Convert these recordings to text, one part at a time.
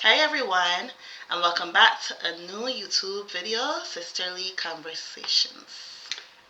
Hey everyone, and welcome back to a new YouTube video, Sisterly Conversations.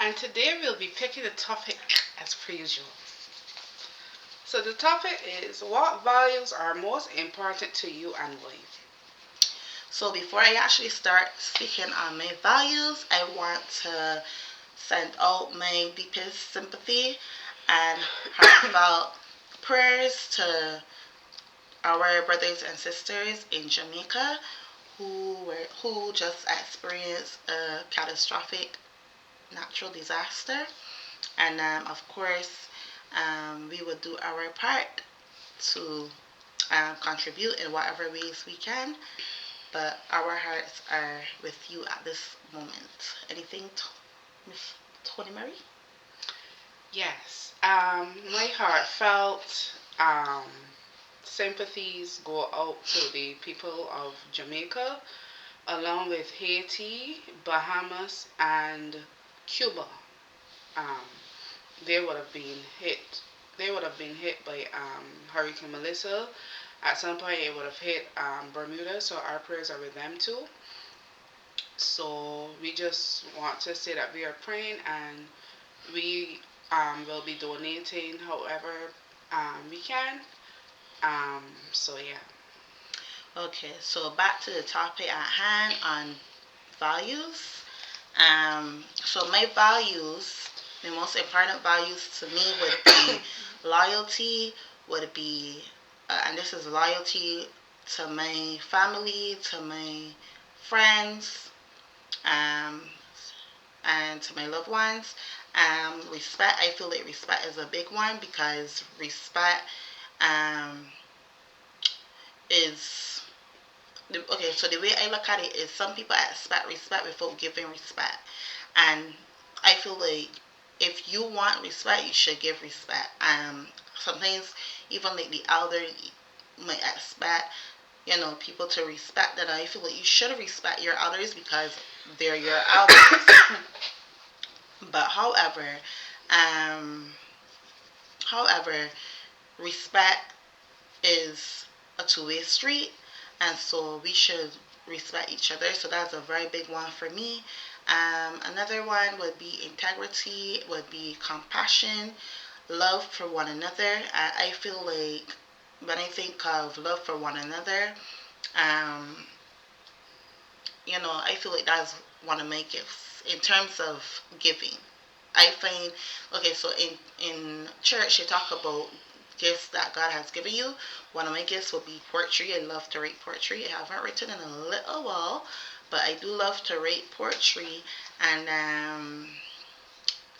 And today we'll be picking a topic as per usual. So the topic is what values are most important to you and why? So before I actually start speaking on my values, I want to send out my deepest sympathy and heartfelt prayers to our brothers and sisters in Jamaica who just experienced a catastrophic natural disaster. And of course, we will do our part to contribute in whatever ways we can. But our hearts are with you at this moment. Anything, Miss Tony Mary? Yes, my heartfelt sympathies go out to the people of Jamaica, along with Haiti, Bahamas, and Cuba. Um, they would have been hit. They would have been hit by Hurricane Melissa. At some point, it would have hit Bermuda, so our prayers are with them too. So we just want to say that we are praying and we will be donating however we can. So yeah. Okay, so back to the topic at hand on values. So my values, the most important values to me would be loyalty, would be, and this is loyalty to my family, to my friends, um, and to my loved ones. Respect, I feel like respect is a big one because respect um, is okay. So the way I look at it is some people expect respect without giving respect, and I feel like if you want respect, you should give respect. Sometimes even like the elder might expect people to respect that. I feel like you should respect your elders because they're your elders. But um, however, respect is a two-way street, and so we should respect each other. So that's a very big one for me. Another one would be integrity, would be compassion, love for one another. I feel like when I think of love for one another, um, I feel like that's one of my gifts in terms of giving. I find okay, so in church they talk about gifts that God has given you. One of my gifts would be poetry. I love to write poetry. I haven't written in a little while, but I do love to write poetry. And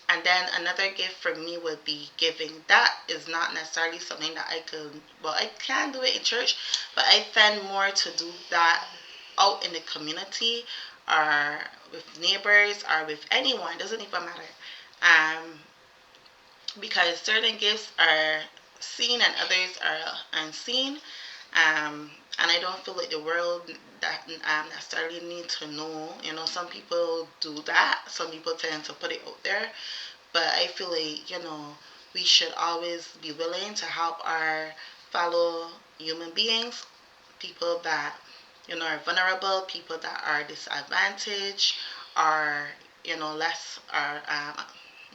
and then another gift for me would be giving. That is not necessarily something that I could. Well, I can do it in church, but I tend more to do that out in the community or with neighbors or with anyone. Doesn't even matter. Um, because certain gifts are seen and others are unseen. And I don't feel like the world that necessarily need to know. Some people do that. Some people tend to put it out there. But I feel like we should always be willing to help our fellow human beings, people that are vulnerable, people that are disadvantaged, are less are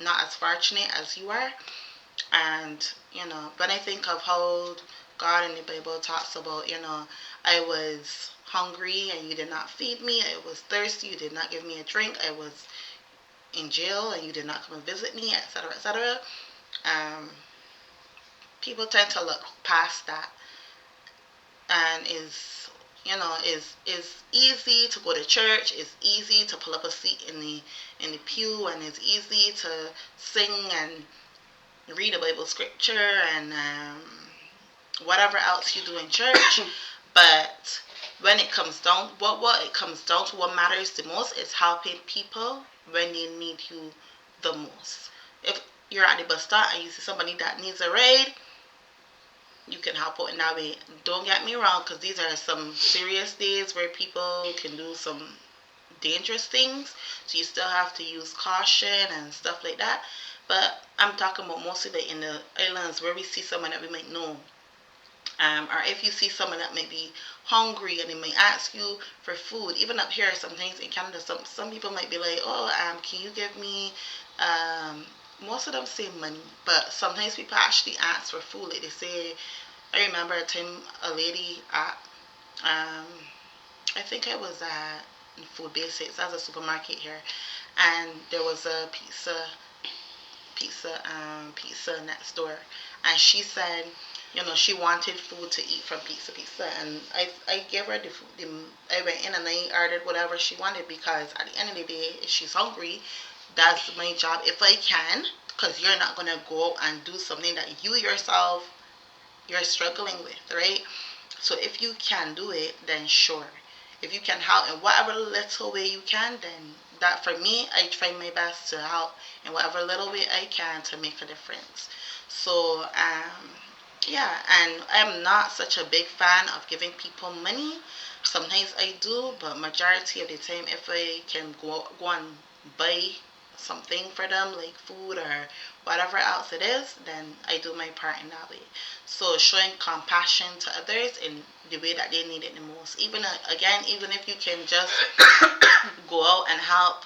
not as fortunate as you are. And when I think of how God in the Bible talks about, I was hungry and you did not feed me, I was thirsty, you did not give me a drink, I was in jail and you did not come and visit me, etc., etc. Um, People tend to look past that, and is easy to go to church. It's easy to pull up a seat in the pew, and it's easy to sing and read a Bible scripture and whatever else you do in church. But when it comes down, what it comes down to, what matters the most is helping people when they need you the most. If you're at the bus stop and you see somebody that needs a ride, you can help out in that way. Don't get me wrong, because these are some serious days where people can do some dangerous things. So you still have to use caution and stuff like that. But I'm talking about mostly like in the islands where we see someone that we might know, or if you see someone that may be hungry and they might ask you for food. Even up here, sometimes in Canada, some people might be like, oh, can you give me, um, most of them say money, but sometimes people actually ask for food. Like they say, I remember a time a lady at, um, I think I was at Food Basics, as a supermarket here, and there was a pizza next door, and she said, she wanted food to eat from Pizza, and I gave her the food. I went in and I ordered whatever she wanted, because at the end of the day, if she's hungry, that's my job if I can, because you're not gonna go and do something that you yourself you're struggling with, right? So if you can do it, then sure. If you can help in whatever little way you can, then that, for me, I try my best to help in whatever little way I can to make a difference. So, yeah, and I'm not such a big fan of giving people money. Sometimes I do, but majority of the time, if I can go and buy something for them, like food or whatever else it is, then I do my part in that way. So showing compassion to others in the way that they need it the most. Even again, even if you can just go out and help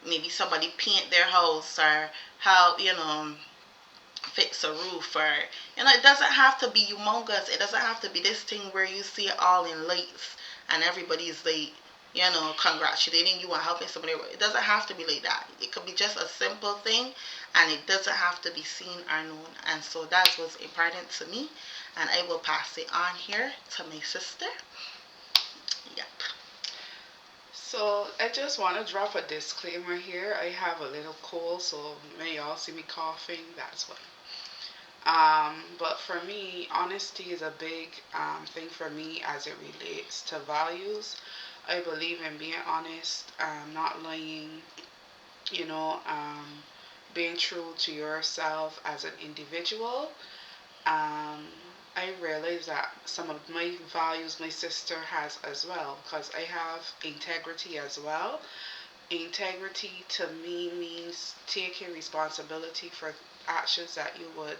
maybe somebody paint their house, or help, fix a roof, or it doesn't have to be humongous. It doesn't have to be this thing where you see it all in lights and everybody's like, congratulating you and helping somebody. It doesn't have to be like that. It could be just a simple thing, and it doesn't have to be seen or known. And so that's what's important to me, and I will pass it on here to my sister. Yep. So I just want to drop a disclaimer here. I have a little cold, so may y'all see me coughing. That's why. But for me, honesty is a big thing for me as it relates to values. I believe in being honest, not lying, you know, being true to yourself as an individual. Um, I realize that some of my values my sister has as well, because I have integrity as well. Integrity to me means taking responsibility for actions that you would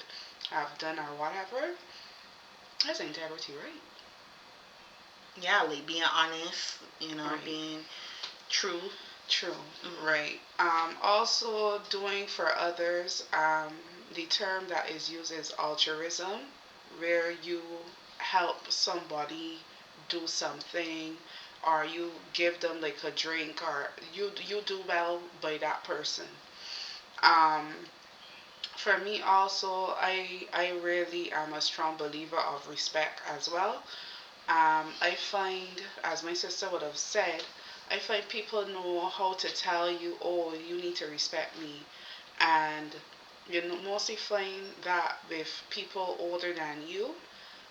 have done or whatever. That's integrity, right? Yeah, like being honest, Right. being true. True. Hmm. Right. Also, doing for others. The term that is used is altruism, where you help somebody do something, or you give them like a drink, or you do well by that person. Um, for me also, I really am a strong believer of respect as well. I find, as my sister would have said, I find people know how to tell you, oh, you need to respect me. And you know, mostly find that with people older than you.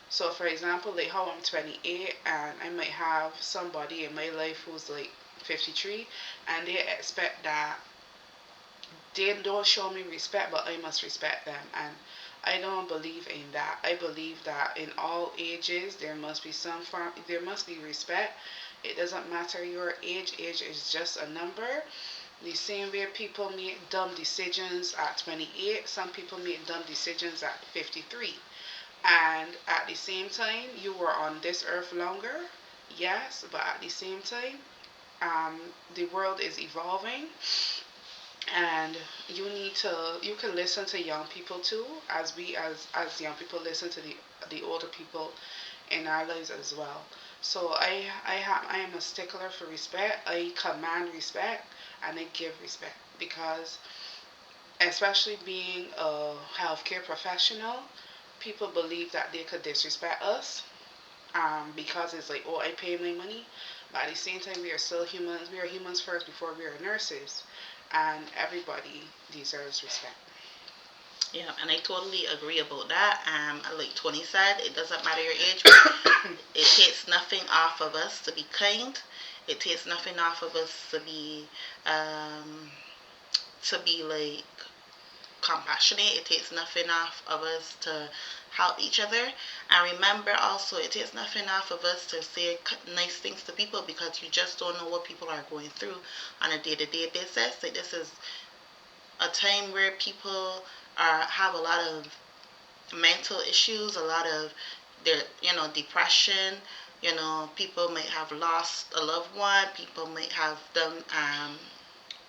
So, for example, like how I'm 28 and I might have somebody in my life who's like 53, and they expect that they don't show me respect, but I must respect them. And I don't believe in that. I believe that in all ages there must be some form, there must be respect. It doesn't matter your age. Age is just a number. The same way people make dumb decisions at 28, some people make dumb decisions at 53. And at the same time, you were on this earth longer, yes, but at the same time, the world is evolving, and you can listen to young people too, as we as young people listen to the older people in our lives as well. So I am a stickler for respect. I command respect and I give respect, because especially being a healthcare professional, people believe that they could disrespect us, because it's like, oh, I pay my money, but at the same time we are still humans. We are humans first before we are nurses, and everybody deserves respect. Yeah, and I totally agree about that. Like Tony said, it doesn't matter your age, but it takes nothing off of us to be kind. It takes nothing off of us um, to be like compassionate. It takes nothing off of us to help each other. And remember also, it takes nothing off of us to say nice things to people, because you just don't know what people are going through on a day to day basis. Like this is a time where people have a lot of mental issues, a lot of their, depression, People might have lost a loved one. People might have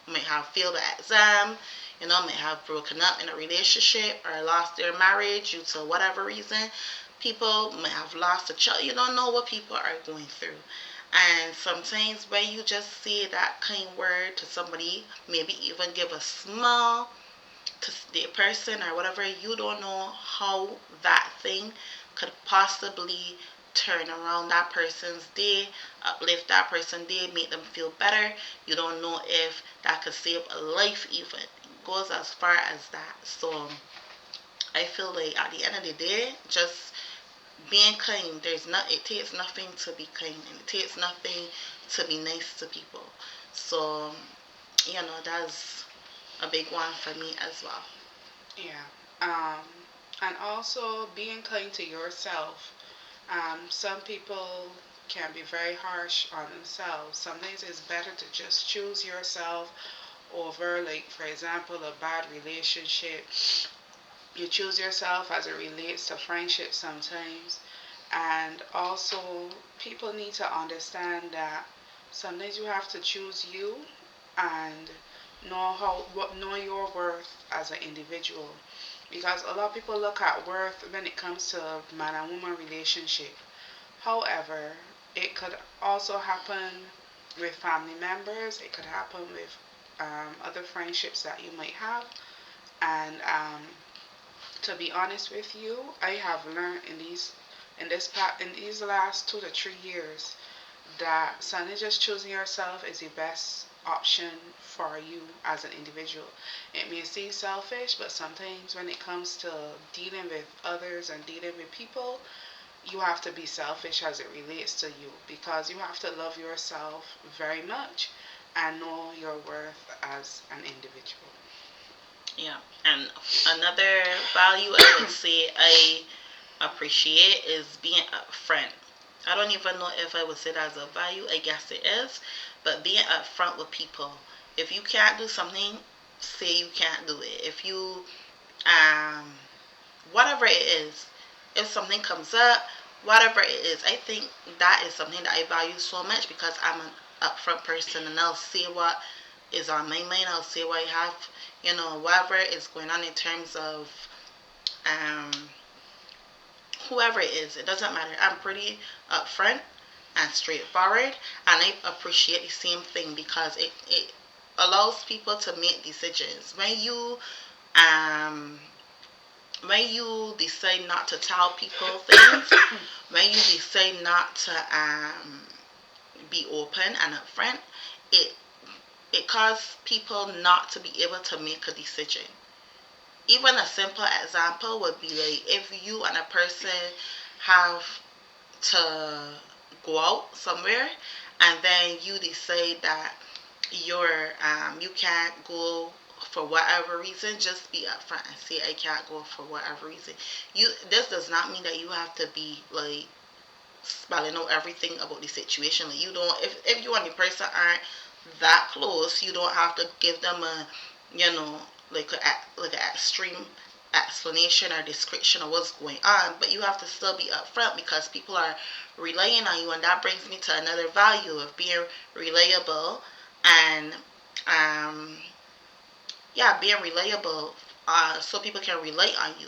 might have failed the exam. Might have broken up in a relationship or lost their marriage due to whatever reason. People might have lost a child. You don't know what people are going through. And sometimes when you just say that kind word to somebody, maybe even give a smile to the person or whatever, you don't know how that thing could possibly turn around that person's day, uplift that person's day, make them feel better. You don't know if that could save a life even. It goes as far as that. So I feel like at the end of the day, just being kind, it takes nothing to be kind, and it takes nothing to be nice to people. So, that's a big one for me as well. Yeah. Um, and also being kind to yourself. Some people can be very harsh on themselves. Sometimes it's better to just choose yourself over, like, for example, a bad relationship. You choose yourself as it relates to friendship sometimes. And also, people need to understand that sometimes you have to choose you and know your worth as an individual, because a lot of people look at worth when it comes to man and woman relationship. However, it could also happen with family members. It could happen with other friendships that you might have. And to be honest with you, I have learned in these last 2 to 3 years that suddenly just choosing yourself is the best option for you as an individual. It may seem selfish, but sometimes when it comes to dealing with others and dealing with people, you have to be selfish as it relates to you, because you have to love yourself very much and know your worth as an individual. Yeah. And another value I would say I appreciate is being upfront. I don't even know if I would say that as a value. I guess it is. But being upfront with people. If you can't do something, say you can't do it. If you, um, whatever it is, if something comes up, whatever it is, I think that is something that I value so much because I'm an upfront person, and I'll say what is on my mind. I'll say what I have, whatever is going on in terms of um, whoever it is. It doesn't matter. I'm pretty upfront and straightforward, and I appreciate the same thing because it allows people to make decisions. Um when you decide not to tell people things, when you decide not to be open and upfront, it it causes people not to be able to make a decision. Even a simple example would be like if you and a person have to go out somewhere, and then you decide that you can't go for whatever reason. Just be upfront and say I can't go for whatever reason. This does not mean that you have to be like spelling out everything about the situation. Like, you don't, if you and the person aren't that close, you don't have to give them a, you know like an extreme explanation or description of what's going on. But you have to still be upfront because people are relying on you. And that brings me to another value of being reliable. And um yeah, being reliable, so people can rely on you.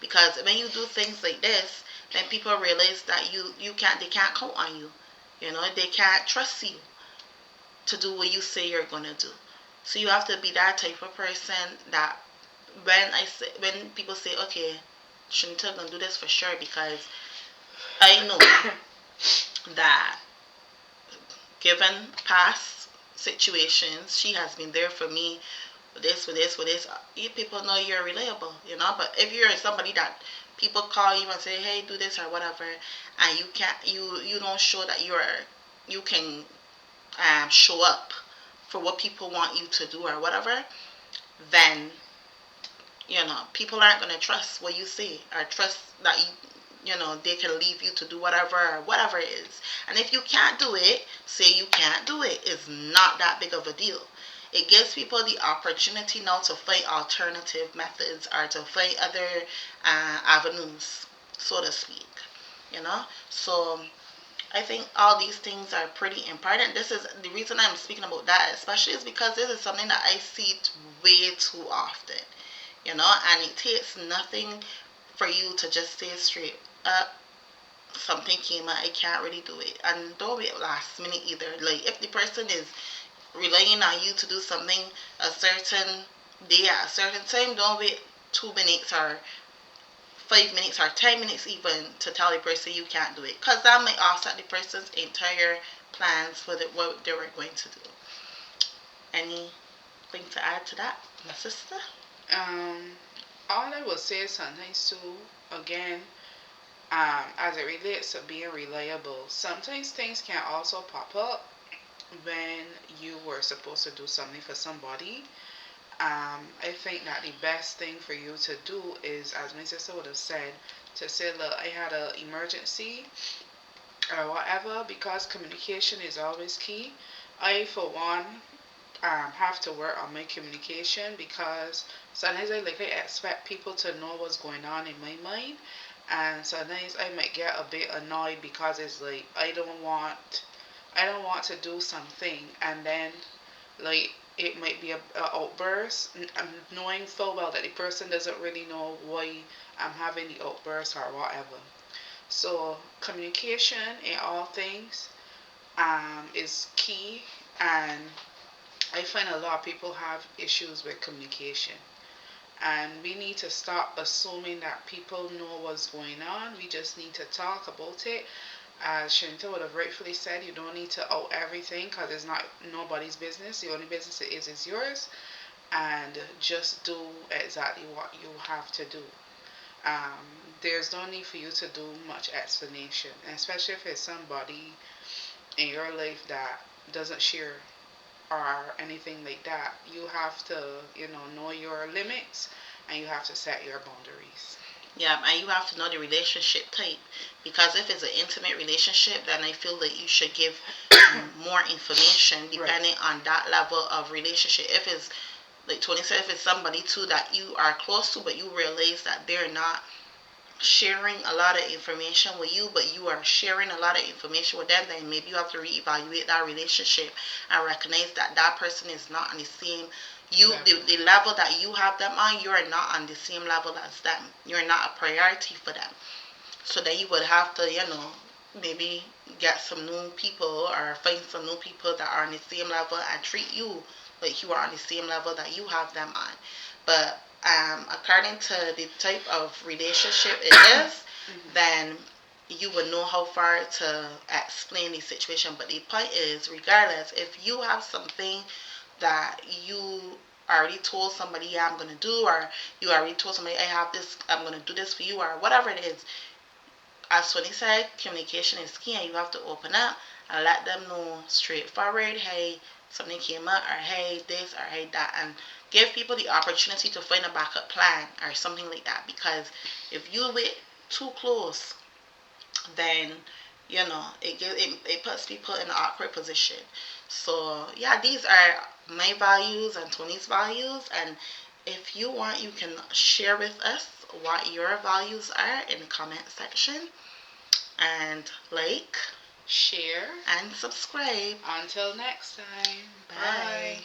Because when you do things like this, then people realize that they can't count on you. They can't trust you to do what you say you're gonna do. So you have to be that type of person that when people say, okay, Shanita gonna do this for sure, because I know that given past situations, she has been there for me with this, with this. You people know you're reliable. But if you're somebody that people call you and say, hey, do this or whatever, and you don't show that you can show up for what people want you to do or whatever, then people aren't gonna trust what you say or trust that they can leave you to do whatever or whatever it is. And if you can't do it, say you can't do it. It's not that big of a deal. It gives people the opportunity now to find alternative methods or to find other avenues, so to speak. So I think all these things are pretty important. This is the reason I'm speaking about that, especially is because this is something that I see way too often, and it takes nothing for you to just say straight up, something came up, I can't really do it. And don't wait last minute either. Like, if the person is relying on you to do something a certain day at a certain time, don't wait 2 minutes or 5 minutes or 10 minutes even to tell the person you can't do it, because that might offset the person's entire plans for what they were going to do. Anything to add to that, my sister? Um, all I will say is sometimes too, again, as it relates to being reliable, sometimes things can also pop up when you were supposed to do something for somebody. I think that the best thing for you to do is, as my sister would have said, to say, look, I had an emergency or whatever, because communication is always key. I, for one, have to work on my communication, because sometimes I expect people to know what's going on in my mind, and sometimes I might get a bit annoyed because it's like I don't want to do something, and then like it might be a outburst, knowing full well that the person doesn't really know why I'm having the outburst or whatever. So communication in all things is key, and I find a lot of people have issues with communication. And we need to stop assuming that people know what's going on. We just need to talk about it. As Shinta would have rightfully said, you don't need to out everything, because it's not nobody's business. The only business it is yours. And just do exactly what you have to do. Um, there's no need for you to do much explanation, especially if it's somebody in your life that doesn't share or anything like that. You have to, know your limits, and you have to set your boundaries. Yeah, and you have to know the relationship type, because if it's an intimate relationship, then I feel that you should give more information Right. depending on that level of relationship. If it's like Tony said, if it's somebody too that you are close to, but you realize that they're not sharing a lot of information with you, but you are sharing a lot of information with them, then maybe you have to reevaluate that relationship and recognize that that person is not on the same the level that you have them on. You are not on the same level as them. You're not a priority for them. So then you would have to, maybe get some new people or find some new people that are on the same level and treat you like you are on the same level that you have them on. But according to the type of relationship it is, then you would know how far to explain the situation. But the point is, regardless, if you have something that you already told somebody, yeah, I'm gonna do, or you already told somebody, I have this, I'm gonna do this for you, or whatever it is, as Tony said, communication is key, and you have to open up and let them know straightforward, hey, something came up, or hey, this, or hey, that, and give people the opportunity to find a backup plan or something like that. Because if you wait too close, then it puts people in an awkward position. So yeah, these are my values and Tony's values, and if you want, you can share with us what your values are in the comment section, and like, Share, and subscribe. until next time. Bye. Bye.